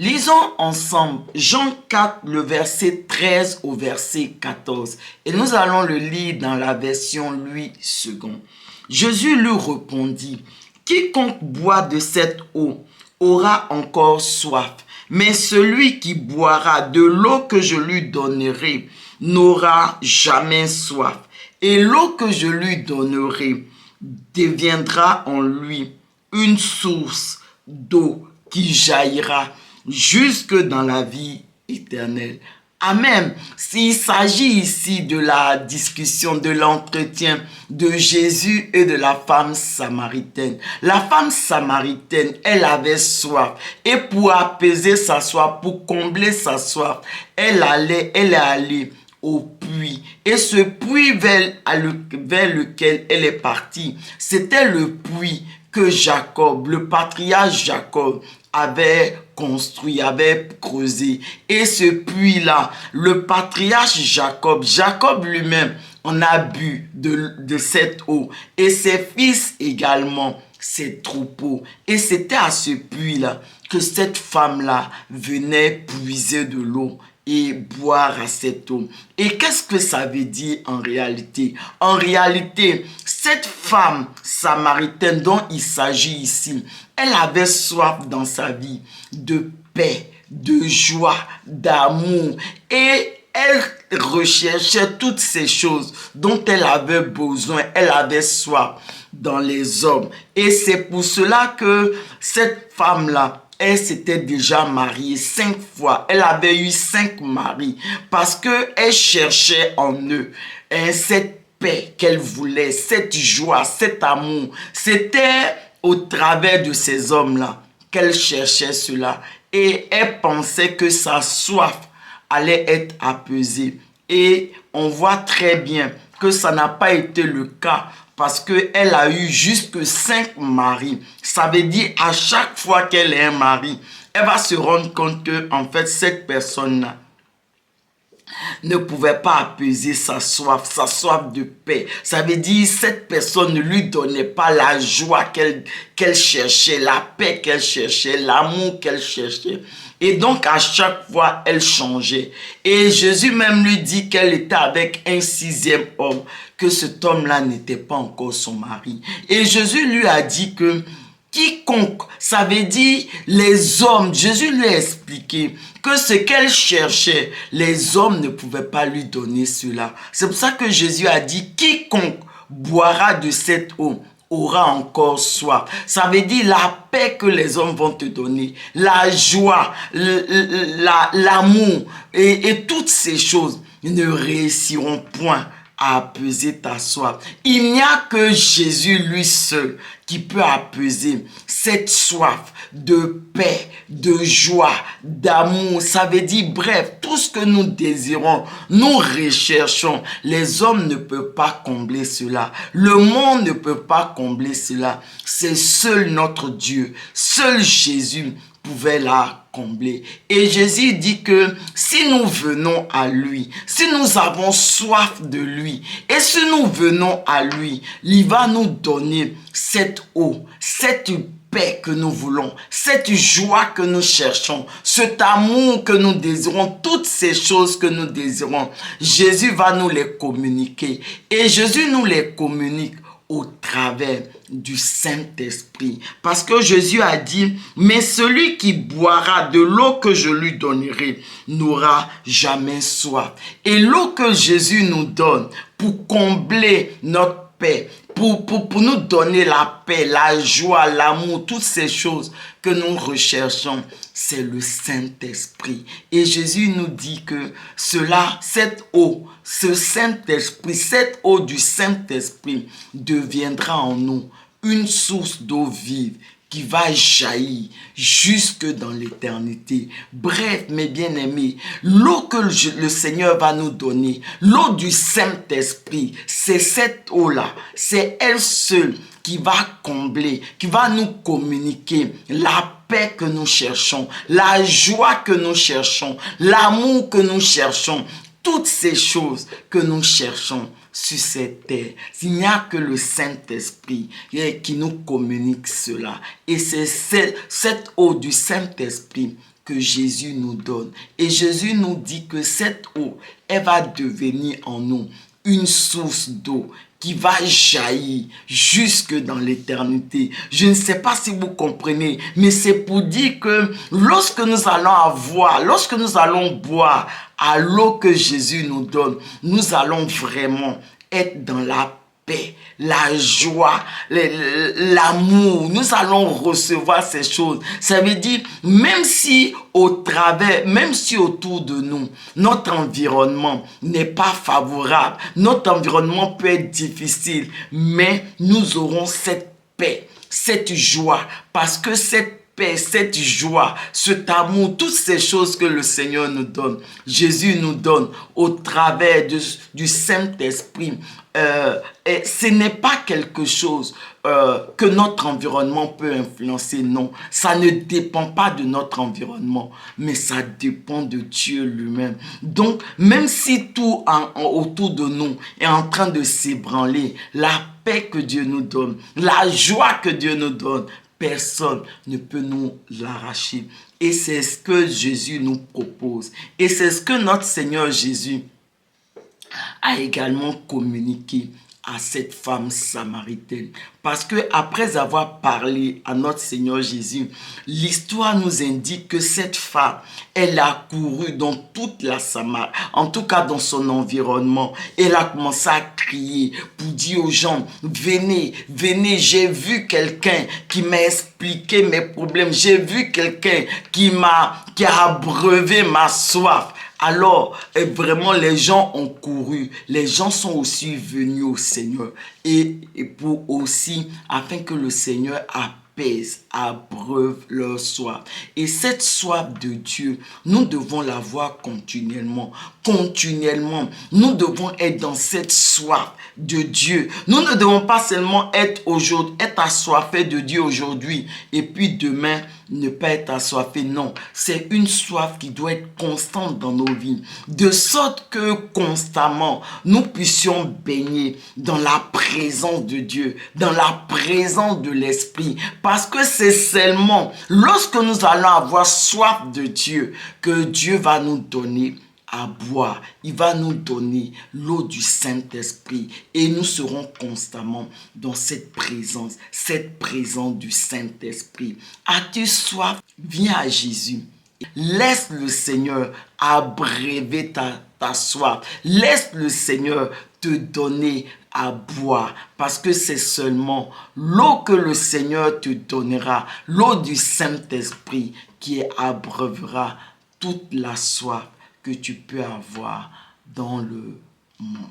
Lisons ensemble Jean 4, le verset 13 au verset 14. Et nous allons le lire dans la version Louis II. Jésus lui répondit, « Quiconque boit de cette eau aura encore soif, mais celui qui boira de l'eau que je lui donnerai n'aura jamais soif. Et l'eau que je lui donnerai deviendra en lui une source d'eau qui jaillira jusque dans la vie éternelle. » Amen. S'il s'agit ici de la discussion, de l'entretien de Jésus et de la femme samaritaine. La femme samaritaine, elle avait soif. Et pour apaiser sa soif, pour combler sa soif, elle est allée au puits. Et ce puits vers lequel elle est partie, c'était le puits que Jacob, le patriarche Jacob, avait construit, avait creusé. Et ce puits-là, le patriarche Jacob lui-même en a bu de cette eau. Et ses fils également, ses troupeaux. Et c'était à ce puits-là que cette femme-là venait puiser de l'eau et boire à cette eau. Et qu'est-ce que ça veut dire en réalité? En réalité, cette femme samaritaine dont il s'agit ici, elle avait soif dans sa vie de paix, de joie, d'amour. Et elle recherchait toutes ces choses dont elle avait besoin, elle avait soif dans les hommes. Et c'est pour cela que cette femme-là, elle s'était déjà mariée 5 fois. Elle avait eu 5 maris parce qu'elle cherchait en eux cette paix qu'elle voulait, cette joie, cet amour. C'était au travers de ces hommes-là qu'elle cherchait cela. Et elle pensait que sa soif allait être apaisée. Et on voit très bien que ça n'a pas été le cas parce qu'elle a eu jusque 5 maris. Ça veut dire à chaque fois qu'elle est un mari, elle va se rendre compte que en fait cette personne-là ne pouvait pas apaiser sa soif de paix. Ça veut dire cette personne ne lui donnait pas la joie qu'elle cherchait, la paix qu'elle cherchait, l'amour qu'elle cherchait. Et donc à chaque fois, elle changeait. Et Jésus même lui dit qu'elle était avec un 6e homme, que cet homme-là n'était pas encore son mari. Et Jésus lui a dit que quiconque, ça veut dire les hommes, Jésus lui a expliqué que ce qu'elle cherchait, les hommes ne pouvaient pas lui donner cela. C'est pour ça que Jésus a dit, quiconque boira de cette eau aura encore soif. Ça veut dire la paix que les hommes vont te donner, la joie, l'amour et toutes ces choses ne réussiront point à apaiser ta soif. Il n'y a que Jésus lui seul qui peut apaiser cette soif de paix, de joie, d'amour. Ça veut dire, bref, tout ce que nous désirons, nous recherchons. Les hommes ne peuvent pas combler cela. Le monde ne peut pas combler cela. C'est seul notre Dieu, seul Jésus pouvait la combler. Et Jésus dit que si nous venons à lui, si nous avons soif de lui, et si nous venons à lui, il va nous donner cette eau, cette paix que nous voulons, cette joie que nous cherchons, cet amour que nous désirons, toutes ces choses que nous désirons. Jésus va nous les communiquer. Et Jésus nous les communique au travers du Saint-Esprit. Parce que Jésus a dit, mais celui qui boira de l'eau que je lui donnerai n'aura jamais soif. Et l'eau que Jésus nous donne pour combler notre paix, pour nous donner la paix, la joie, l'amour, toutes ces choses que nous recherchons, c'est le Saint-Esprit. Et Jésus nous dit que cette eau, ce Saint-Esprit, cette eau du Saint-Esprit deviendra en nous une source d'eau vive qui va jaillir jusque dans l'éternité. Bref, mes bien-aimés, l'eau que le Seigneur va nous donner, l'eau du Saint-Esprit, c'est cette eau-là, c'est elle seule qui va combler, qui va nous communiquer la paix que nous cherchons, la joie que nous cherchons, l'amour que nous cherchons, toutes ces choses que nous cherchons sur cette terre. Il n'y a que le Saint-Esprit qui nous communique cela. Et c'est cette eau du Saint-Esprit que Jésus nous donne. Et Jésus nous dit que cette eau, elle va devenir en nous une source d'eau qui va jaillir jusque dans l'éternité. Je ne sais pas si vous comprenez, mais c'est pour dire que lorsque nous allons boire à l'eau que Jésus nous donne, nous allons vraiment être dans la paix, la joie, l'amour. Nous allons recevoir ces choses. Ça veut dire, même si autour de nous, notre environnement n'est pas favorable, notre environnement peut être difficile, mais nous aurons cette paix, cette joie, parce que cette paix, cette joie, cet amour, toutes ces choses que le Seigneur nous donne, Jésus nous donne au travers du Saint-Esprit. Et ce n'est pas quelque chose que notre environnement peut influencer, non. Ça ne dépend pas de notre environnement, mais ça dépend de Dieu lui-même. Donc, même si tout autour de nous est en train de s'ébranler, la paix que Dieu nous donne, la joie que Dieu nous donne, personne ne peut nous l'arracher. Et c'est ce que Jésus nous propose. Et c'est ce que notre Seigneur Jésus a également communiqué à cette femme samaritaine. Parce que après avoir parlé à notre Seigneur Jésus, l'histoire nous indique que cette femme, elle a couru dans toute la Samarie, en tout cas dans son environnement. Elle a commencé à crier pour dire aux gens, venez, venez, j'ai vu quelqu'un qui m'a expliqué mes problèmes. J'ai vu quelqu'un qui a abreuvé ma soif. Alors, vraiment, les gens ont couru. Les gens sont aussi venus au Seigneur. Et pour aussi, afin que le Seigneur apaise, abreuve leur soif. Et cette soif de Dieu, nous devons l'avoir continuellement. Continuellement. Nous devons être dans cette soif de Dieu. Nous ne devons pas seulement être assoiffés de Dieu aujourd'hui et puis demain ne pas être assoiffé. Non, c'est une soif qui doit être constante dans nos vies, de sorte que constamment nous puissions baigner dans la présence de Dieu, dans la présence de l'Esprit, parce que c'est seulement lorsque nous allons avoir soif de Dieu que Dieu va nous donner à boire. Il va nous donner l'eau du Saint-Esprit et nous serons constamment dans cette présence du Saint-Esprit. As-tu soif? Viens à Jésus. Laisse le Seigneur abreuver ta soif. Laisse le Seigneur te donner à boire, parce que c'est seulement l'eau que le Seigneur te donnera, l'eau du Saint-Esprit qui abreuvera toute la soif que tu peux avoir dans le monde.